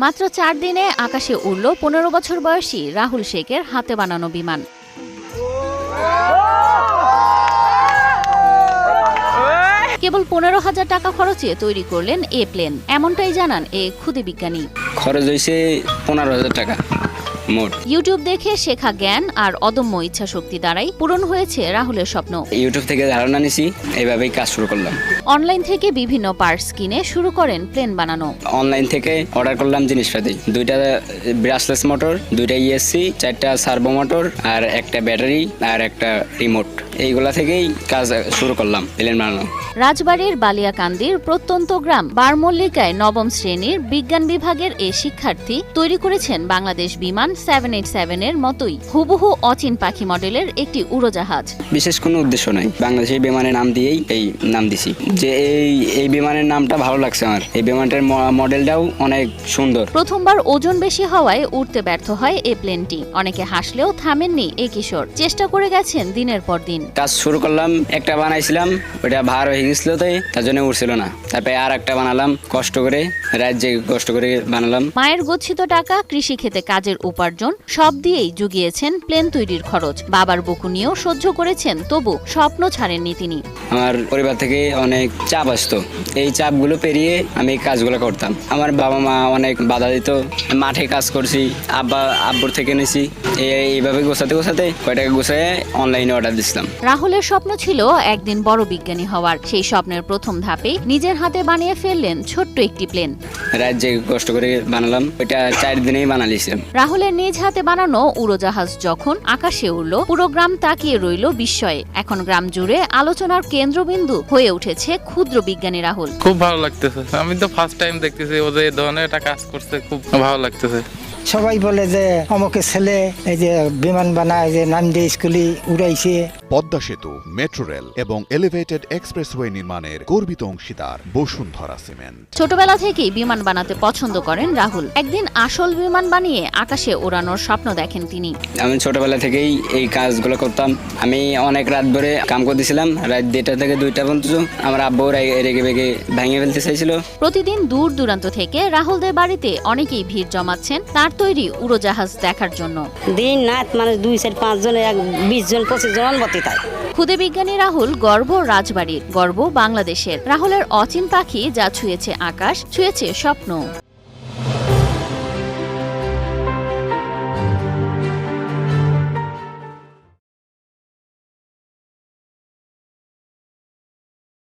মাত্র 4 দিনে আকাশে উড়ল 15 বছর বয়সী রাহুল শেখের হাতে বানানো বিমান। কেবল 15,000 টাকা খরচে তৈরি করলেন এ প্লেন, এমনটাই জানান এ ক্ষুদে বিজ্ঞানী। খরচ হয়েছে 15,000 টাকা মোট। ইউটিউব দেখে শেখা জ্ঞান আর অদম্য ইচ্ছা শক্তি দ্বারাই পূরণ হয়েছে রাহুলের স্বপ্ন। ইউটিউব থেকে ধারণা নিছি, এইভাবেই কাজ শুরু করলাম। অনলাইন থেকে বিভিন্ন পার্টস কিনে শুরু করেন প্লেন বানানো। অনলাইন থেকে অর্ডার করলাম জিনিসপাতি, 2টা ব্রাশলেস মোটর, 2টা ইএসসি, 4টা সার্ভো মোটর আর একটা ব্যাটারি আর একটা রিমোট। এইগুলা থেকেই কাজ শুরু করলাম প্লেন বানানো। রাজবাড়ীর বালিয়াকান্দির প্রত্যন্ত গ্রাম বারমল্লিকায় 9ম শ্রেণীর বিজ্ঞান বিভাগের এ শিক্ষার্থী তৈরি করেছেন বাংলাদেশ বিমান 787 এর মতোই হুবহু অচিন পাখি মডেলের একটি উড়োজাহাজ। বিশেষ কোনো উদ্দেশ্য নাই, বাংলাদেশের বিমানের নাম দিয়েই এই নাম দিছি। যে এই বিমানের নামটা ভালো লাগছে আমার, এই বিমানটার মডেলটাও অনেক সুন্দর। প্রথমবার ওজন বেশি হওয়ায় উঠতে ব্যর্থ হয় এই প্লেনটি। অনেকে হাসলেও থামেননি এই কিশোর, চেষ্টা করে গেছেন দিনের পর দিন। কাজ শুরু করলাম, একটা বানাইছিলাম, ওটা ভার হয়ে গেছিল, তার জন্য উঠছিল না। তারপরে আর একটা বানালাম, কষ্ট করে রাত জেগে কষ্ট করে বানালাম। মায়ের গচ্ছিত টাকা, কৃষি ক্ষেতে কাজের উপার্জন সব দিয়েই জুগিয়েছেন প্লেন তৈরির খরচ। বাবার বকুনিও সহ্য করেছেন, তবু স্বপ্ন ছাড়েননি তিনি। আমার পরিবার থেকে অনেক চাপ আসতো, এই চাপগুলো পেরিয়ে আমি কাজগুলো করতাম। আমার বাবা মা অনেক বাধা দিত, মাঠে কাজ করছি, আব্বুর থেকে নিছি। এইভাবে গোছাতে গোছাতে কয়টাকে গোছায় অনলাইনে অর্ডার দিছিলাম। রাহুলের স্বপ্ন ছিল একদিন বড় বিজ্ঞানী হওয়ার। সেই স্বপ্নের প্রথম ধাপে নিজের হাতে বানিয়ে ফেললেন ছোট্ট একটি প্লেন। রাত জেগে কষ্ট করে বানালাম, ওইটা 4 দিনেই বানালিছিলাম। রাহুলের নিজ হাতে বানানো উড়োজাহাজ যখন আকাশে উড়ল, পুরো গ্রাম তাকিয়ে রইল বিস্ময়ে। এখন গ্রাম জুড়ে আলোচনার কেন্দ্রবিন্দু হয়ে উঠেছে ক্ষুদ্র বিজ্ঞানী রাহুল। খুব ভালো লাগতেছে, আমি তো ফার্স্ট টাইম দেখতেছি ও যে এই ধরনের একটা কাজ করছে, খুব ভালো লাগতেছে। সবাই বলে যে অমুকের ছেলে এই যে বিমান বানায়, যে নাম দিয়ে স্কুলে উড়াইছে। পদ্মা সেতু, মেট্রো রেল এবং এলিভেটেড এক্সপ্রেসওয়ে নির্মাণের গর্বিত অংশীদার বসুন্ধরা সিমেন্ট। ছোটবেলা থেকেই বিমান বানাতে পছন্দ করেন রাহুল। একদিন আসল বিমান বানিয়ে আকাশে ওড়ানোর স্বপ্ন দেখেন তিনি। আমি ছোটবেলা থেকেই এই কাজগুলো করতাম। আমি অনেক রাত ভরে কাম করতেছিলাম, রাত 1টা থেকে 2টা পর্যন্ত। আমার আব্বু রেগে বেগে ভেঙে ফেলতে চাইছিল। প্রতিদিন দূর দূরান্ত থেকে রাহুলদের বাড়িতে অনেকেই ভিড় জমাচ্ছেন তার তৈরি উড়োজাহাজ দেখার জন্য। দিন রাত মানুষ 2-4-5 জন, 20 জন 25 জন বতি তাই। ক্ষুদে বিজ্ঞানী রাহুল গর্ব রাজবাড়ির, গর্ব বাংলাদেশের। রাহুলের অচিন পাখি যা ছুঁয়েছে আকাশ, ছুঁয়েছে স্বপ্ন।